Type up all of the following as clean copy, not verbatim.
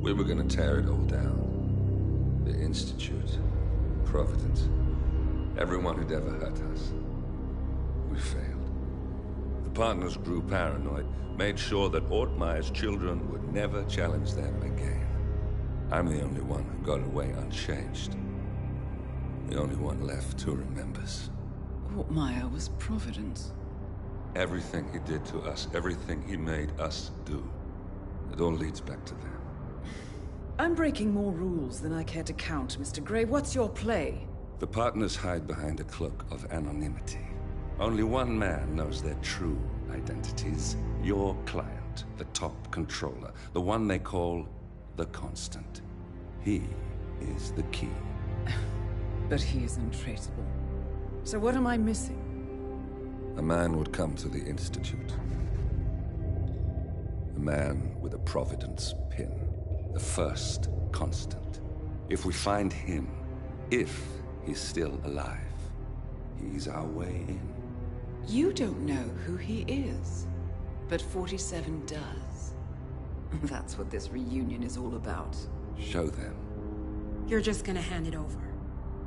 We were gonna tear it all down. The Institute, Providence, everyone who'd ever hurt us. We failed. The partners grew paranoid, made sure that Ortmeyer's children would never challenge them again. I'm the only one who got away unchanged. The only one left who remembers. Ortmeyer was Providence. Everything he did to us, everything he made us do, it all leads back to them. I'm breaking more rules than I care to count, Mr. Grey. What's your play? The partners hide behind a cloak of anonymity. Only one man knows their true identities. Your client, the top controller, the one they call the Constant. He is the key. But he is untraceable. So what am I missing? A man would come to the Institute. A man with a Providence pin. The first Constant. If we find him, if he's still alive, he's our way in. You don't know who he is, but 47 does. That's what this reunion is all about. Show them. You're just gonna hand it over.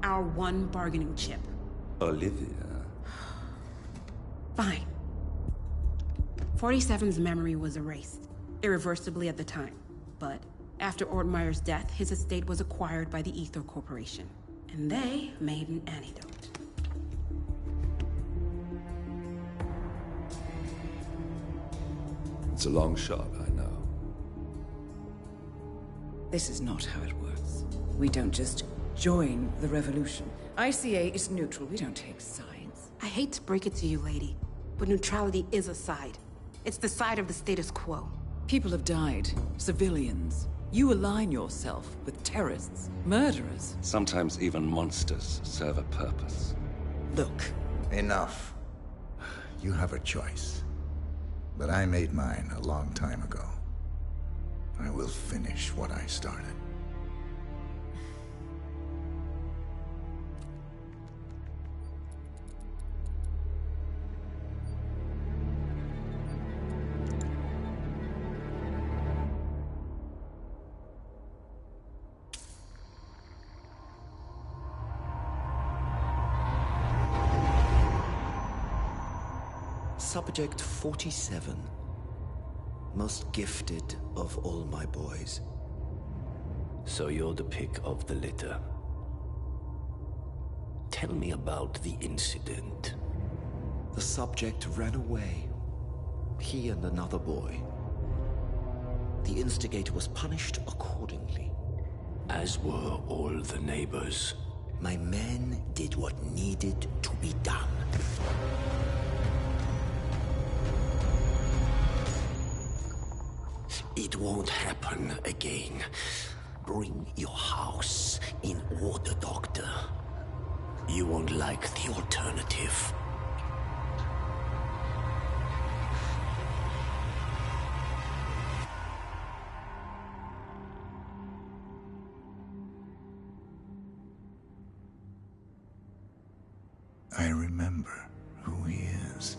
Our one bargaining chip. Olivia. Fine. 47's memory was erased, irreversibly at the time. But after Ortmeyer's death, his estate was acquired by the Aether Corporation. And they made an antidote. It's a long shot, I know. This is not how it works. We don't just join the revolution. ICA is neutral. We don't take sides. I hate to break it to you, lady, but neutrality is a side. It's the side of the status quo. People have died. Civilians. You align yourself with terrorists, murderers. Sometimes even monsters serve a purpose. Look. Enough. You have a choice. But I made mine a long time ago. I will finish what I started. Subject 47. Most gifted of all my boys. So you're the pick of the litter. Tell me about the incident. The subject ran away. He and another boy. The instigator was punished accordingly. As were all the neighbors. My men did what needed to be done. It won't happen again. Bring your house in order, Doctor. You won't like the alternative. I remember who he is.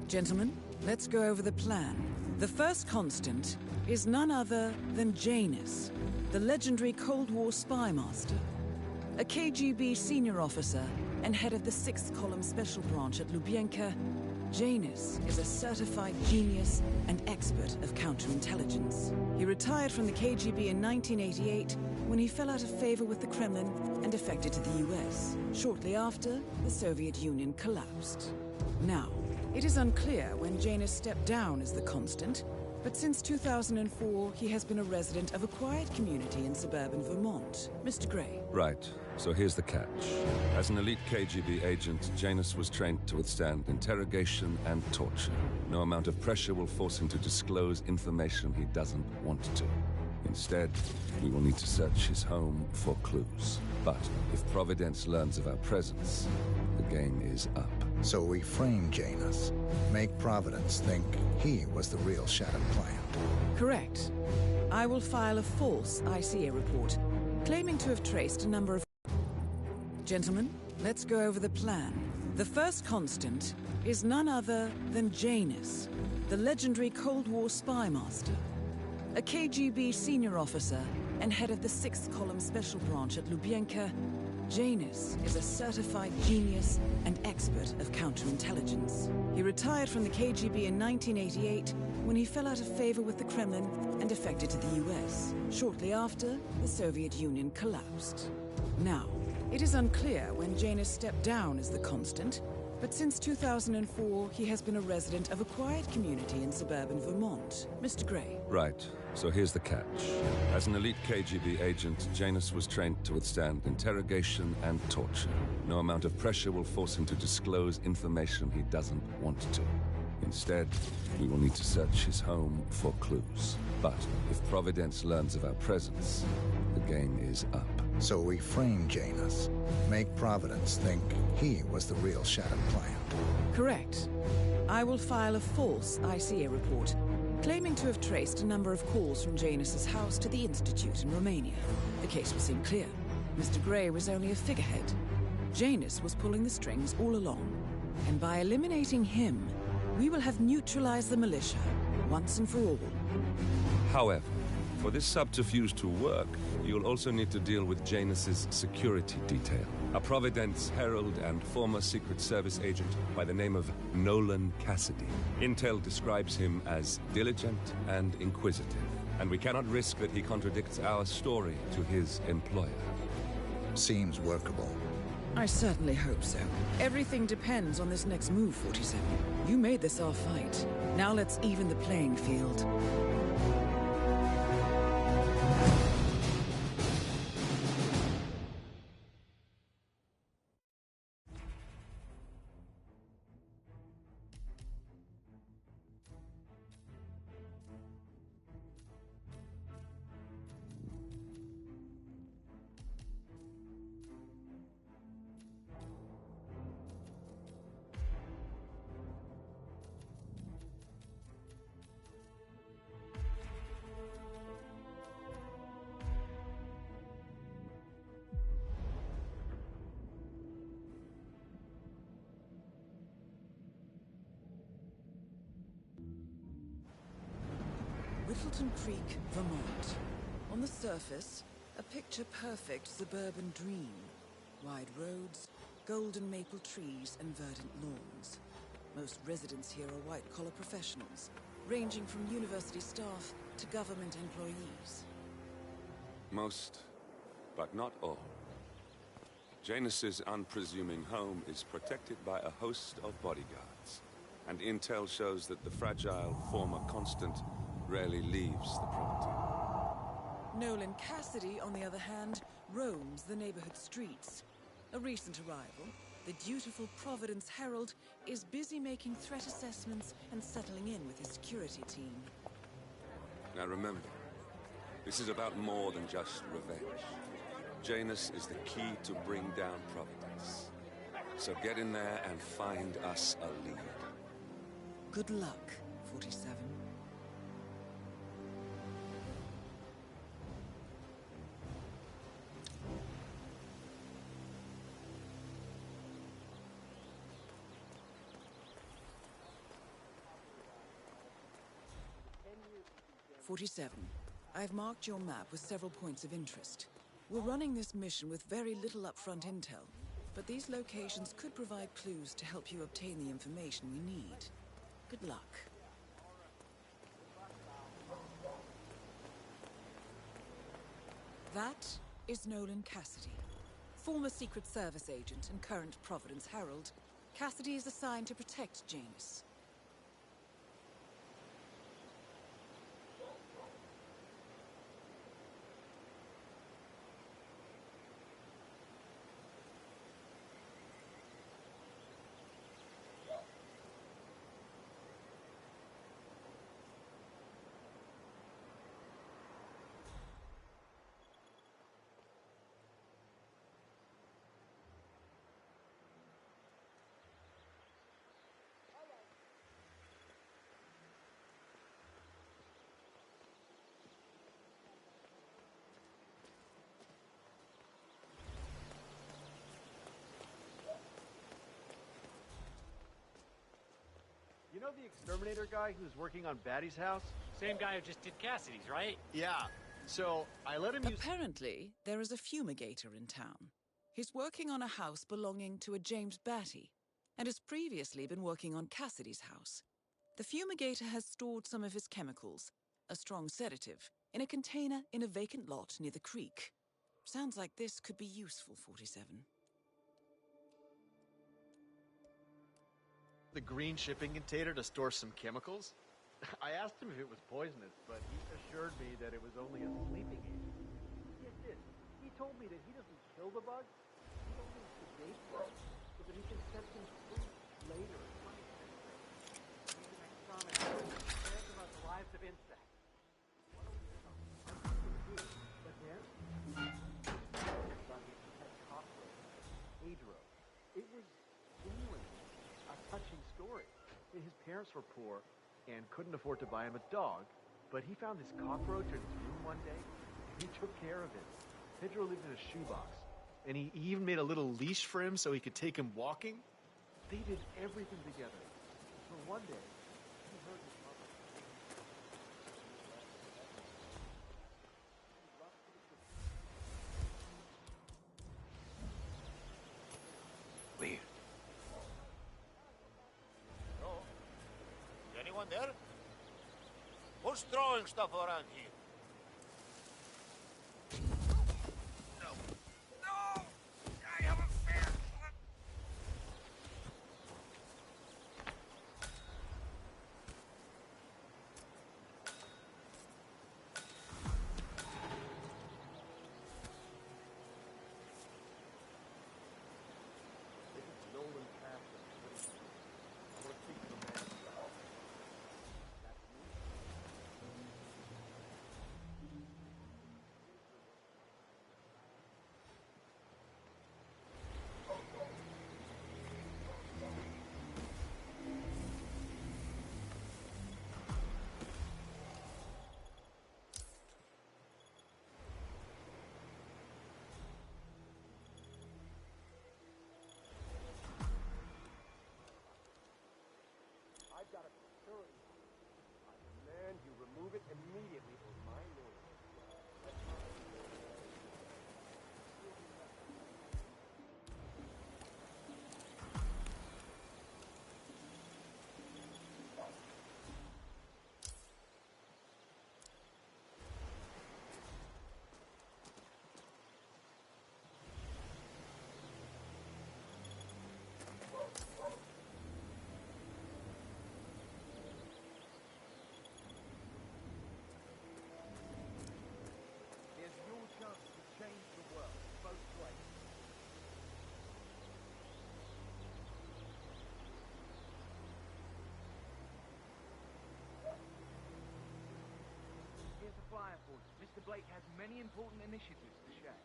Gentlemen, let's go over the plan. The first constant is none other than Janus, the legendary Cold War spy master. A KGB senior officer and head of the 6th Column Special Branch at Lubyanka, Janus is a certified genius and expert of counterintelligence. He retired from the KGB in 1988 when he fell out of favor with the Kremlin and defected to the US. Shortly after, the Soviet Union collapsed. Now, it is unclear when Janus stepped down as the constant, but since 2004, he has been a resident of a quiet community in suburban Vermont. Mr. Gray. Right. So here's the catch. As an elite KGB agent, Janus was trained to withstand interrogation and torture. No amount of pressure will force him to disclose information he doesn't want to. Instead, we will need to search his home for clues. But if Providence learns of our presence, the game is up. So we frame Janus, make Providence think he was the real Shattered Client. Correct. I will file a false ICA report, claiming to have traced a number of... Gentlemen, let's go over the plan. The first constant is none other than Janus, the legendary Cold War spy master. A KGB senior officer and head of the 6th Column Special Branch at Lubyanka, Janus is a certified genius and expert of counterintelligence. He retired from the KGB in 1988 when he fell out of favor with the Kremlin and defected to the US. Shortly after, the Soviet Union collapsed. Now, it is unclear when Janus stepped down as the constant, but since 2004, he has been a resident of a quiet community in suburban Vermont. Mr. Gray. Right. So here's the catch. As an elite KGB agent, Janus was trained to withstand interrogation and torture. No amount of pressure will force him to disclose information he doesn't want to. Instead, we will need to search his home for clues. But if Providence learns of our presence, the game is up. So we frame Janus, make Providence think he was the real Shattered Client. Correct. I will file a false ICA report, claiming to have traced a number of calls from Janus's house to the Institute in Romania. The case will seem clear. Mr. Gray was only a figurehead. Janus was pulling the strings all along. And by eliminating him, we will have neutralized the militia, once and for all. However, for this subterfuge to work, you'll also need to deal with Janus's security detail. A Providence herald and former Secret Service agent by the name of Nolan Cassidy. Intel describes him as diligent and inquisitive, and we cannot risk that he contradicts our story to his employer. Seems workable. I certainly hope so. Everything depends on this next move, 47. You made this our fight. Now let's even the playing field. Whittleton Creek, Vermont. On the surface, a picture-perfect suburban dream. Wide roads, golden maple trees, and verdant lawns. Most residents here are white-collar professionals, ranging from university staff to government employees. Most, but not all. Janus's unpresuming home is protected by a host of bodyguards, and intel shows that the fragile former constant rarely leaves the property. Nolan Cassidy, on the other hand, roams the neighborhood streets. A recent arrival, the dutiful Providence Herald is busy making threat assessments and settling in with his security team. Now remember, this is about more than just revenge. Janus is the key to bring down Providence. So get in there and find us a lead. Good luck, 47. 47. I've marked your map with several points of interest. We're running this mission with very little upfront intel, but these locations could provide clues to help you obtain the information we need. Good luck. That is Nolan Cassidy. Former Secret Service agent and current Providence Herald, Cassidy is assigned to protect Janus. You know the exterminator guy who's working on Batty's house? Same guy who just did Cassidy's, right? Yeah. So, I let him use... Apparently, there is a fumigator in town. He's working on a house belonging to a James Batty, and has previously been working on Cassidy's house. The fumigator has stored some of his chemicals, a strong sedative, in a container in a vacant lot near the creek. Sounds like this could be useful, 47. The green shipping container to store some chemicals? I asked him if it was poisonous, but he assured me that it was only a sleeping agent. Yes, it is. He told me that he doesn't kill the bugs, he only sedates them, so that he can set them free later. He's an exterminator. Cares about the lives of insects. But then, that cockroach, Adro. It was genuinely a touching story. His parents were poor and couldn't afford to buy him a dog, but he found this cockroach in his room one day, and he took care of it. Pedro lived in a shoebox, and he even made a little leash for him so he could take him walking. They did everything together. So one day, he heard his mother. Weird. No. Is anyone there? Who's throwing stuff around here? No. No! I have a fear! This is Nolan Cassidy. I want to speak to the man himself. That's you? I've got a security. I demand you remove it immediately or my name. Here's your chance to change the world, both ways. Here's a flyer for you. Mr. Blake has many important initiatives to share.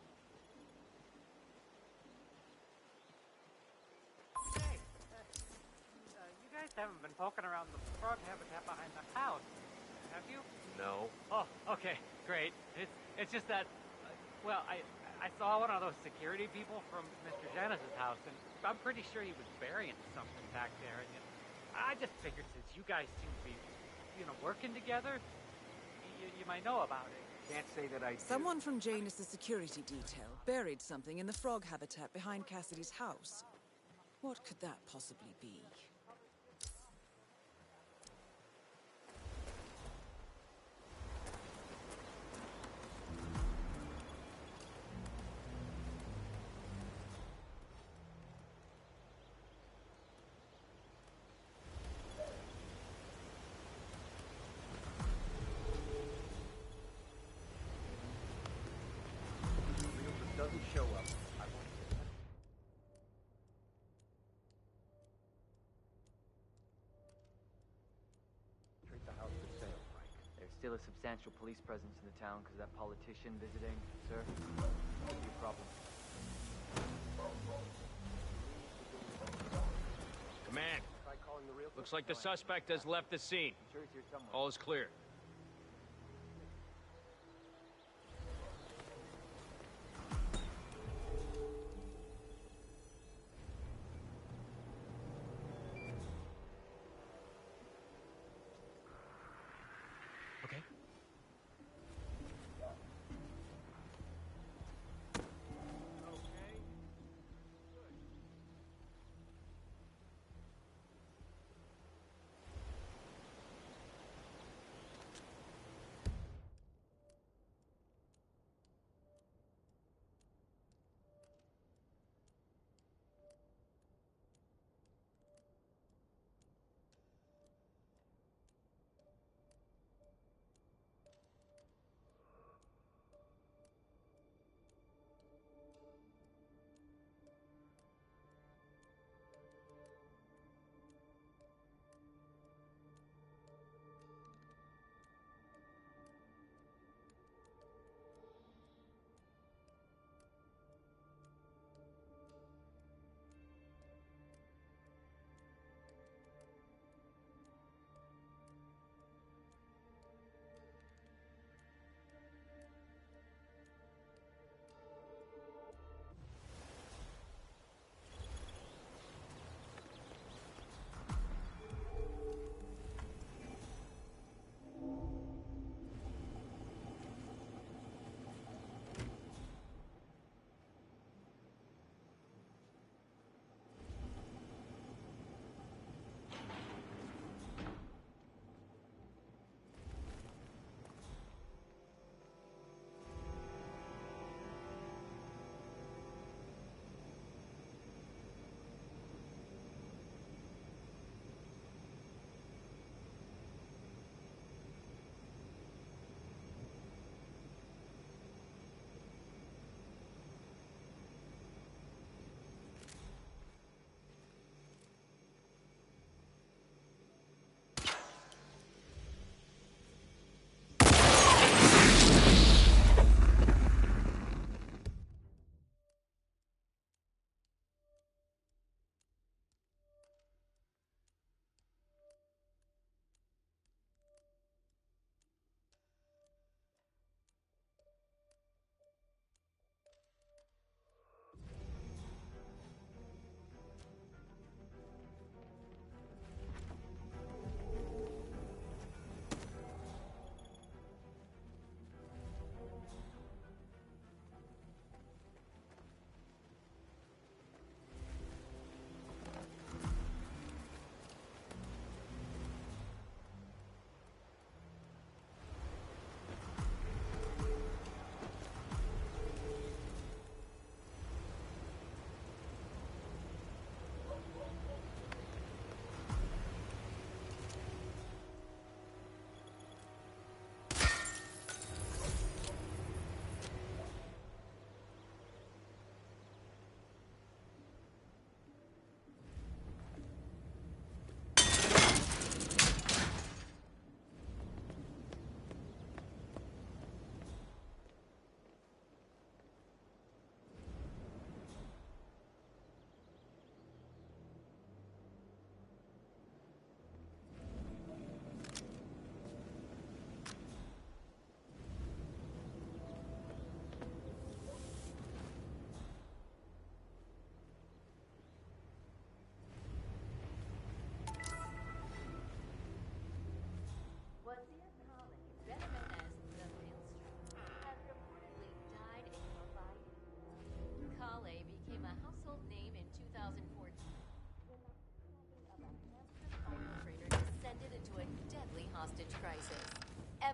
Hey, you guys haven't been poking around the frog habitat behind the house, have you? No. Oh, okay, great. It's just that, well, I saw one of those security people from Mr. Janus's house, and I'm pretty sure he was burying something back there. And I just figured since you guys seem to be, working together, you might know about it. Can't say that I do. Someone from Janus' security detail buried something in the frog habitat behind Cassidy's house. What could that possibly be? Doesn't show up. I won't say that. Treat the house for sale, Mike. There's still a substantial police presence in the town because of that politician visiting, sir. Could be a problem. Command. Try calling the real. Looks like the suspect has left the scene. I'm sure he's here somewhere. All is clear. Okay.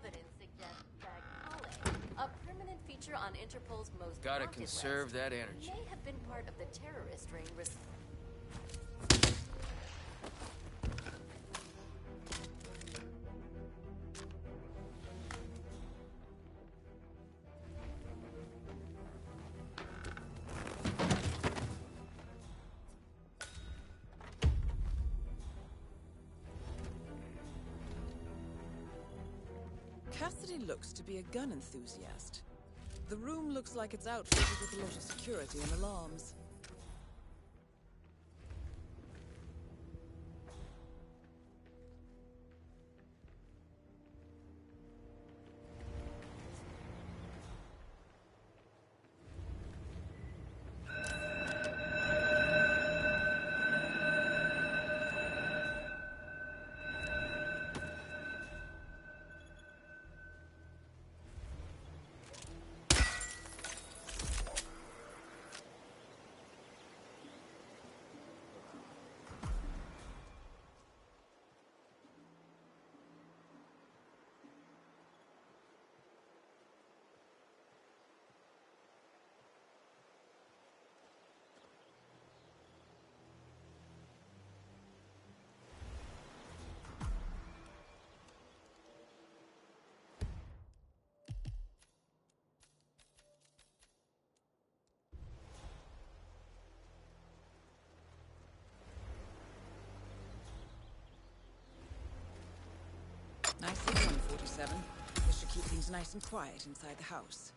evidence suggests that Kale, a permanent feature on Interpol's most Gotta wanted conserve list, that energy. may have been part of the terrorist ring. Cassidy looks to be a gun enthusiast. The room looks like it's outfitted with a lot of security and alarms. Nicely done, 47. This should keep things nice and quiet inside the house.